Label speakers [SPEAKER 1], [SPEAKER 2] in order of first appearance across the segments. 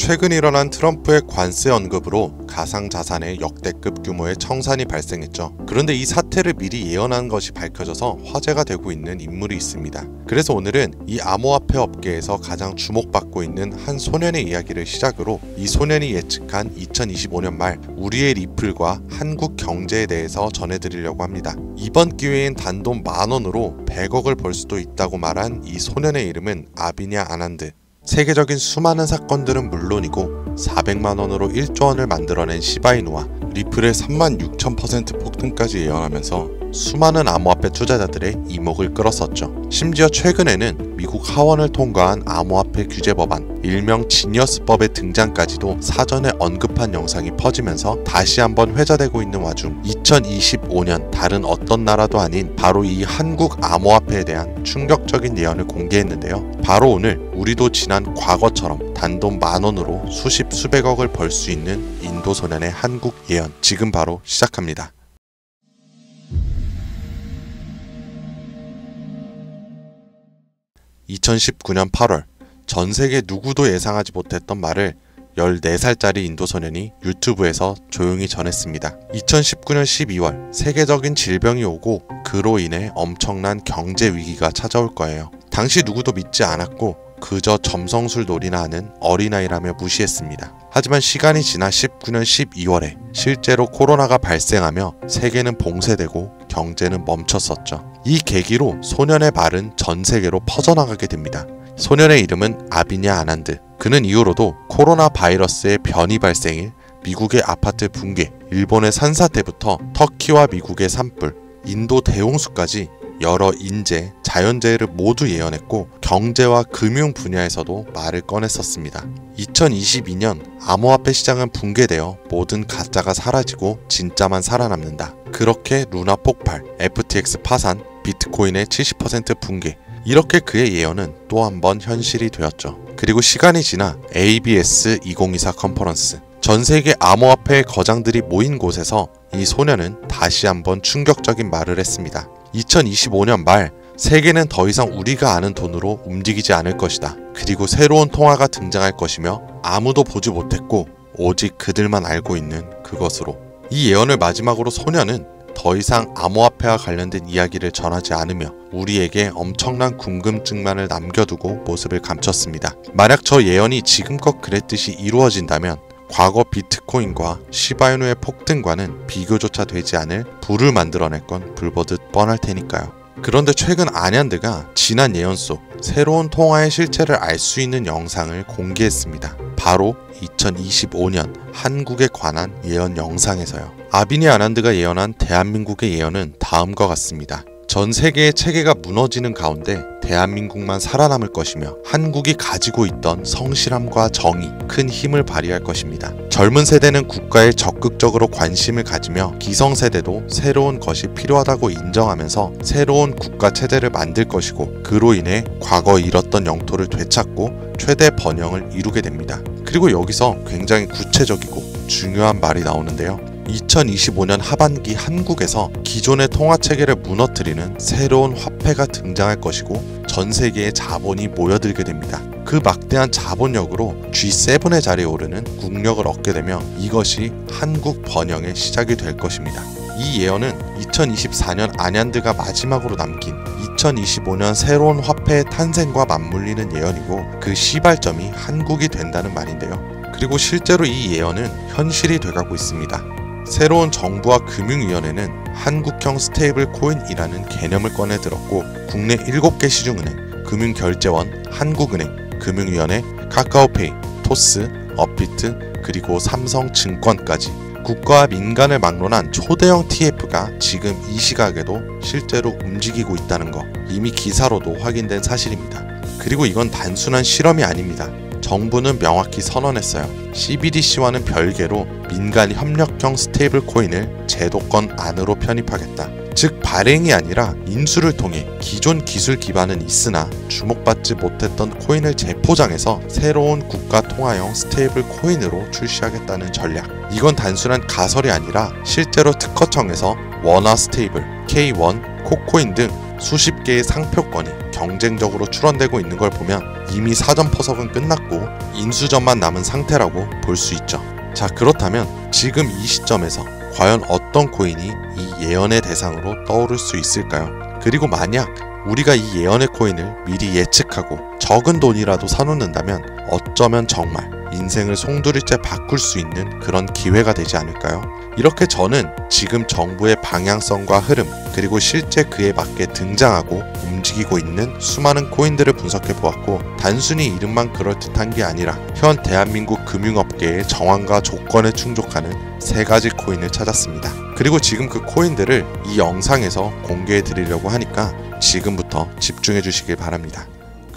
[SPEAKER 1] 최근 일어난 트럼프의 관세 언급으로 가상자산의 역대급 규모의 청산이 발생했죠. 그런데 이 사태를 미리 예언한 것이 밝혀져서 화제가 되고 있는 인물이 있습니다. 그래서 오늘은 이 암호화폐 업계에서 가장 주목받고 있는 한 소년의 이야기를 시작으로 이 소년이 예측한 2025년 말 우리의 리플과 한국 경제에 대해서 전해드리려고 합니다. 이번 기회엔 단돈 10,000원으로 100억을 벌 수도 있다고 말한 이 소년의 이름은 아비냐 아난드. 세계적인 수많은 사건들은 물론이고 400만원으로 1조 원을 만들어낸 시바이누와 리플의 36,000% 폭등까지 예언하면서 수많은 암호화폐 투자자들의 이목을 끌었었죠. 심지어 최근에는 미국 하원을 통과한 암호화폐 규제 법안, 일명 지니어스법의 등장까지도 사전에 언급한 영상이 퍼지면서 다시 한번 회자되고 있는 와중 2025년 다른 어떤 나라도 아닌 바로 이 한국 암호화폐에 대한 충격적인 예언을 공개했는데요. 바로 오늘 우리도 지난 과거처럼 단돈 10,000원으로 수십 수백억을 벌 수 있는 인도 소년의 한국 예언, 지금 바로 시작합니다. (2019년 8월) 전세계 누구도 예상하지 못했던 말을 14살짜리 인도 소년이 유튜브에서 조용히 전했습니다. 2019년 12월 세계적인 질병이 오고 그로 인해 엄청난 경제 위기가 찾아올 거예요. 당시 누구도 믿지 않았고 그저 점성술 놀이나 하는 어린아이라며 무시했습니다. 하지만 시간이 지나 19년 12월에 실제로 코로나가 발생하며 세계는 봉쇄되고 경제는 멈췄었죠. 이 계기로 소년의 말은 전 세계로 퍼져나가게 됩니다. 소년의 이름은 아비냐 아난드. 그는 이후로도 코로나 바이러스의 변이 발생일, 미국의 아파트 붕괴, 일본의 산사태부터 터키와 미국의 산불, 인도 대홍수까지 여러 인재, 자연재해를 모두 예언했고 경제와 금융 분야에서도 말을 꺼냈었습니다. 2022년 암호화폐 시장은 붕괴되어 모든 가짜가 사라지고 진짜만 살아남는다. 그렇게 루나 폭발, FTX 파산, 비트코인의 70% 붕괴, 이렇게 그의 예언은 또 한 번 현실이 되었죠. 그리고 시간이 지나 ABS 2024 컨퍼런스, 전 세계 암호화폐 거장들이 모인 곳에서 이 소년은 다시 한번 충격적인 말을 했습니다. 2025년 말 세계는 더 이상 우리가 아는 돈으로 움직이지 않을 것이다. 그리고 새로운 통화가 등장할 것이며 아무도 보지 못했고 오직 그들만 알고 있는 그것으로. 이 예언을 마지막으로 소년은 더 이상 암호화폐와 관련된 이야기를 전하지 않으며 우리에게 엄청난 궁금증만을 남겨두고 모습을 감췄습니다. 만약 저 예언이 지금껏 그랬듯이 이루어진다면 과거 비트코인과 시바이누의 폭등과는 비교조차 되지 않을 불을 만들어낼 건 불보듯 뻔할 테니까요. 그런데 최근 아난드가 지난 예언 속 새로운 통화의 실체를 알 수 있는 영상을 공개했습니다. 바로 2025년 한국에 관한 예언 영상에서요. 아비냐 아난드가 예언한 대한민국의 예언은 다음과 같습니다. 전 세계의 체계가 무너지는 가운데 대한민국만 살아남을 것이며 한국이 가지고 있던 성실함과 정의, 큰 힘을 발휘할 것입니다. 젊은 세대는 국가에 적극적으로 관심을 가지며 기성세대도 새로운 것이 필요하다고 인정하면서 새로운 국가 체제를 만들 것이고 그로 인해 과거 잃었던 영토를 되찾고 최대 번영을 이루게 됩니다. 그리고 여기서 굉장히 구체적이고 중요한 말이 나오는데요. 2025년 하반기 한국에서 기존의 통화체계를 무너뜨리는 새로운 화폐가 등장할 것이고 전 세계의 자본이 모여들게 됩니다. 그 막대한 자본력으로 G7의 자리에 오르는 국력을 얻게 되며 이것이 한국 번영의 시작이 될 것입니다. 이 예언은 2024년 아난드가 마지막으로 남긴 2025년 새로운 화폐의 탄생과 맞물리는 예언이고 그 시발점이 한국이 된다는 말인데요. 그리고 실제로 이 예언은 현실이 돼가고 있습니다. 새로운 정부와 금융위원회는 한국형 스테이블 코인이라는 개념을 꺼내들었고 국내 7개 시중은행, 금융결제원, 한국은행, 금융위원회, 카카오페이, 토스, 업비트, 그리고 삼성증권까지 국가와 민간을 막론한 초대형 TF가 지금 이 시각에도 실제로 움직이고 있다는 거 이미 기사로도 확인된 사실입니다. 그리고 이건 단순한 실험이 아닙니다. 정부는 명확히 선언했어요. CBDC와는 별개로 민간 협력형 스테이블 코인을 제도권 안으로 편입하겠다. 즉 발행이 아니라 인수를 통해 기존 기술 기반은 있으나 주목받지 못했던 코인을 재포장해서 새로운 국가 통화형 스테이블 코인으로 출시하겠다는 전략. 이건 단순한 가설이 아니라 실제로 특허청에서 원화 스테이블, K1, 코코인 등 수십 개의 상표권이 경쟁적으로 출원되고 있는 걸 보면 이미 사전 포석은 끝났고 인수전만 남은 상태라고 볼 수 있죠. 자, 그렇다면 지금 이 시점에서 과연 어떤 코인이 이 예언의 대상으로 떠오를 수 있을까요? 그리고 만약 우리가 이 예언의 코인을 미리 예측하고 적은 돈이라도 사놓는다면 어쩌면 정말 인생을 송두리째 바꿀 수 있는 그런 기회가 되지 않을까요? 이렇게 저는 지금 정부의 방향성과 흐름, 그리고 실제 그에 맞게 등장하고 움직이고 있는 수많은 코인들을 분석해 보았고, 단순히 이름만 그럴듯한 게 아니라 현 대한민국 금융업계의 정황과 조건에 충족하는 3가지 코인을 찾았습니다. 그리고 지금 그 코인들을 이 영상에서 공개해 드리려고 하니까 지금부터 집중해 주시길 바랍니다.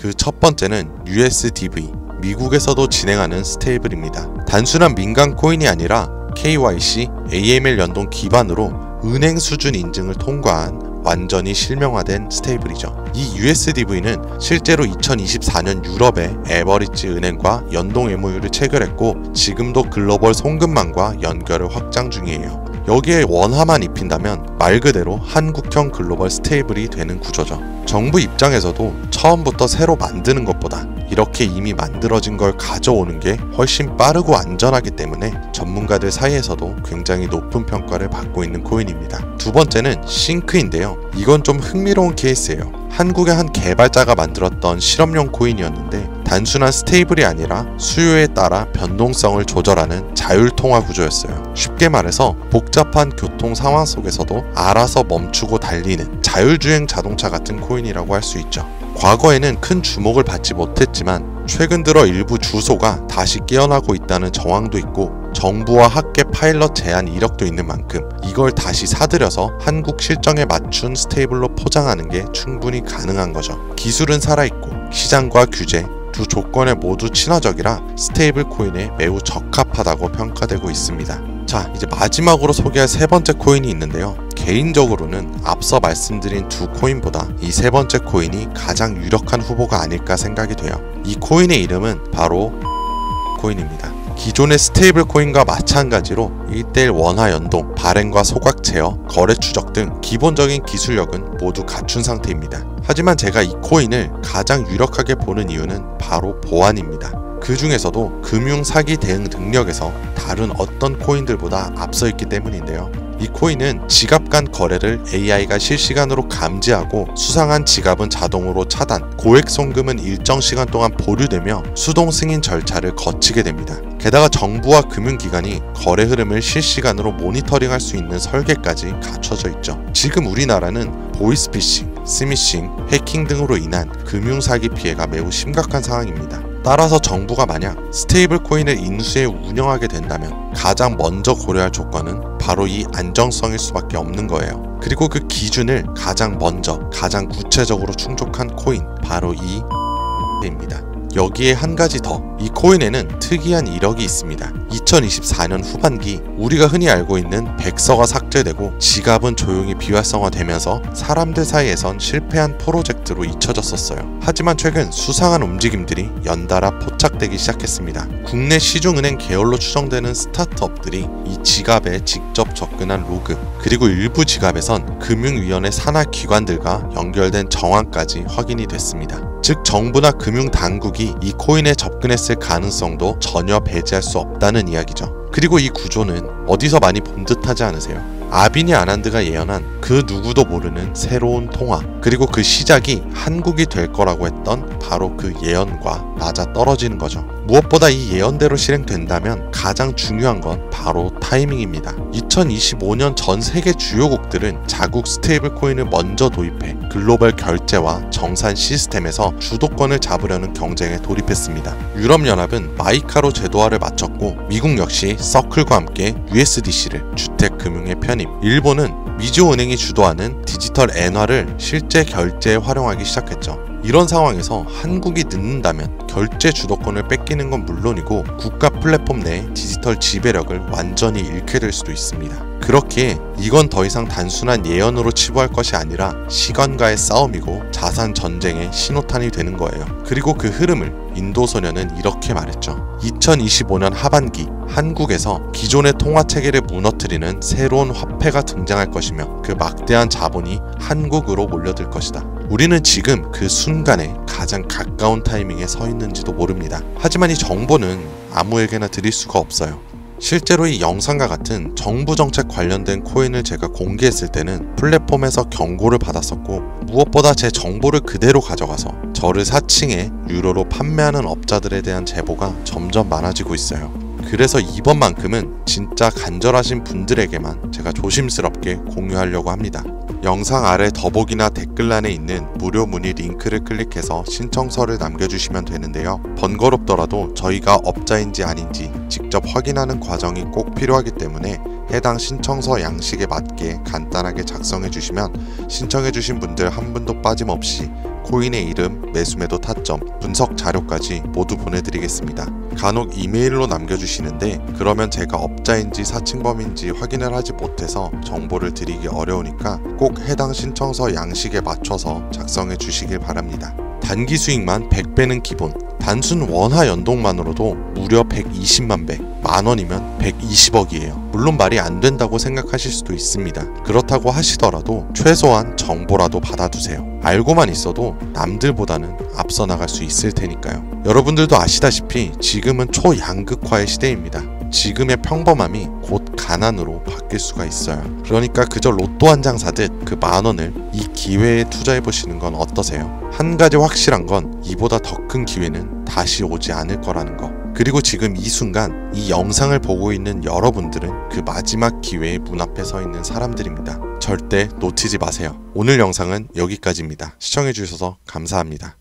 [SPEAKER 1] 그 첫 번째는 USDV, 미국에서도 진행하는 스테이블입니다. 단순한 민간 코인이 아니라 KYC, AML 연동 기반으로 은행 수준 인증을 통과한 완전히 실명화된 스테이블이죠. 이 USDV는 실제로 2024년 유럽의 에버리지 은행과 연동 MOU를 체결했고 지금도 글로벌 송금망과 연결을 확장 중이에요. 여기에 원화만 입힌다면 말 그대로 한국형 글로벌 스테이블이 되는 구조죠. 정부 입장에서도 처음부터 새로 만드는 것보다 이렇게 이미 만들어진 걸 가져오는 게 훨씬 빠르고 안전하기 때문에 전문가들 사이에서도 굉장히 높은 평가를 받고 있는 코인입니다. 두 번째는 싱크인데요. 이건 좀 흥미로운 케이스예요. 한국의 한 개발자가 만들었던 실험용 코인이었는데 단순한 스테이블이 아니라 수요에 따라 변동성을 조절하는 자율통화 구조였어요. 쉽게 말해서 복잡한 교통 상황 속에서도 알아서 멈추고 달리는 자율주행 자동차 같은 코인이라고 할 수 있죠. 과거에는 큰 주목을 받지 못했지만 최근 들어 일부 주소가 다시 깨어나고 있다는 정황도 있고 정부와 학계 파일럿 제한 이력도 있는 만큼 이걸 다시 사들여서 한국 실정에 맞춘 스테이블로 포장하는 게 충분히 가능한 거죠. 기술은 살아있고 시장과 규제 두 조건에 모두 친화적이라 스테이블 코인에 매우 적합하다고 평가되고 있습니다. 자, 이제 마지막으로 소개할 세 번째 코인이 있는데요. 개인적으로는 앞서 말씀드린 두 코인보다 이 세 번째 코인이 가장 유력한 후보가 아닐까 생각이 돼요. 이 코인의 이름은 바로 코인입니다. 기존의 스테이블 코인과 마찬가지로 1:1 원화 연동, 발행과 소각 제어, 거래 추적 등 기본적인 기술력은 모두 갖춘 상태입니다. 하지만 제가 이 코인을 가장 유력하게 보는 이유는 바로 보안입니다. 그 중에서도 금융 사기 대응 능력에서 다른 어떤 코인들보다 앞서 있기 때문인데요. 이 코인은 지갑 간 거래를 AI가 실시간으로 감지하고 수상한 지갑은 자동으로 차단, 고액 송금은 일정 시간 동안 보류되며 수동 승인 절차를 거치게 됩니다. 게다가 정부와 금융기관이 거래 흐름을 실시간으로 모니터링할 수 있는 설계까지 갖춰져 있죠. 지금 우리나라는 보이스피싱, 스미싱, 해킹 등으로 인한 금융사기 피해가 매우 심각한 상황입니다. 따라서 정부가 만약 스테이블 코인을 인수해 운영하게 된다면 가장 먼저 고려할 조건은 바로 이 안정성일 수밖에 없는 거예요. 그리고 그 기준을 가장 먼저, 가장 구체적으로 충족한 코인, 바로 이입니다. 여기에 한 가지 더, 이 코인에는 특이한 이력이 있습니다. 2024년 후반기 우리가 흔히 알고 있는 백서가 삭제되고 지갑은 조용히 비활성화되면서 사람들 사이에선 실패한 프로젝트로 잊혀졌었어요. 하지만 최근 수상한 움직임들이 연달아 포착되기 시작했습니다. 국내 시중은행 계열로 추정되는 스타트업들이 이 지갑에 직접 접근한 로그, 그리고 일부 지갑에선 금융위원회 산하 기관들과 연결된 정황까지 확인이 됐습니다. 즉 정부나 금융당국이 이 코인에 접근했을 가능성도 전혀 배제할 수 없다는 이야기죠. 그리고 이 구조는 어디서 많이 본 듯하지 않으세요? 아비니 아난드가 예언한 그 누구도 모르는 새로운 통화, 그리고 그 시작이 한국이 될 거라고 했던 바로 그 예언과 맞아떨어지는 거죠. 무엇보다 이 예언대로 실행된다면 가장 중요한 건 바로 타이밍입니다. 2025년 전 세계 주요국들은 자국 스테이블 코인을 먼저 도입해 글로벌 결제와 정산 시스템에서 주도권을 잡으려는 경쟁에 돌입했습니다. 유럽연합은 마이카로 제도화를 마쳤고 미국 역시 서클과 함께 USDC를 주택금융에 편입, 일본은 미주은행이 주도하는 디지털 엔화를 실제 결제에 활용하기 시작했죠. 이런 상황에서 한국이 늦는다면 결제 주도권을 뺏기는 건 물론이고 국가 플랫폼 내 디지털 지배력을 완전히 잃게 될 수도 있습니다. 그렇기에 이건 더 이상 단순한 예언으로 치부할 것이 아니라 시간과의 싸움이고 자산 전쟁의 신호탄이 되는 거예요. 그리고 그 흐름을 인도소년은 이렇게 말했죠. 2025년 하반기 한국에서 기존의 통화 체계를 무너뜨리는 새로운 화폐가 등장할 것이며 그 막대한 자본이 한국으로 몰려들 것이다. 우리는 지금 그 순간에 가장 가까운 타이밍에 서 있는지도 모릅니다. 하지만 이 정보는 아무에게나 드릴 수가 없어요. 실제로 이 영상과 같은 정부 정책 관련된 코인을 제가 공개했을 때는 플랫폼에서 경고를 받았었고 무엇보다 제 정보를 그대로 가져가서 저를 사칭해 유료로 판매하는 업자들에 대한 제보가 점점 많아지고 있어요. 그래서 이번만큼은 진짜 간절하신 분들에게만 제가 조심스럽게 공유하려고 합니다. 영상 아래 더보기나 댓글란에 있는 무료 문의 링크를 클릭해서 신청서를 남겨주시면 되는데요. 번거롭더라도 저희가 업자인지 아닌지 직접 확인하는 과정이 꼭 필요하기 때문에 해당 신청서 양식에 맞게 간단하게 작성해 주시면 신청해 주신 분들 한 분도 빠짐없이 코인의 이름, 매수매도 타점, 분석 자료까지 모두 보내드리겠습니다. 간혹 이메일로 남겨주시는데 그러면 제가 업자인지 사칭범인지 확인을 하지 못해서 정보를 드리기 어려우니까 꼭 해당 신청서 양식에 맞춰서 작성해 주시길 바랍니다. 단기 수익만 100배는 기본, 단순 원화 연동만으로도 무려 120만 배, 만원이면 120억이에요. 물론 말이 안 된다고 생각하실 수도 있습니다. 그렇다고 하시더라도 최소한 정보라도 받아두세요. 알고만 있어도 남들보다는 앞서 나갈 수 있을 테니까요. 여러분들도 아시다시피 지금은 초양극화의 시대입니다. 지금의 평범함이 곧 가난으로 바뀔 수가 있어요. 그러니까 그저 로또 한 장 사듯 그 만원을 이 기회에 투자해보시는 건 어떠세요? 한 가지 확실한 건 이보다 더 큰 기회는 다시 오지 않을 거라는 거. 그리고 지금 이 순간 이 영상을 보고 있는 여러분들은 그 마지막 기회의 문 앞에 서 있는 사람들입니다. 절대 놓치지 마세요. 오늘 영상은 여기까지입니다. 시청해주셔서 감사합니다.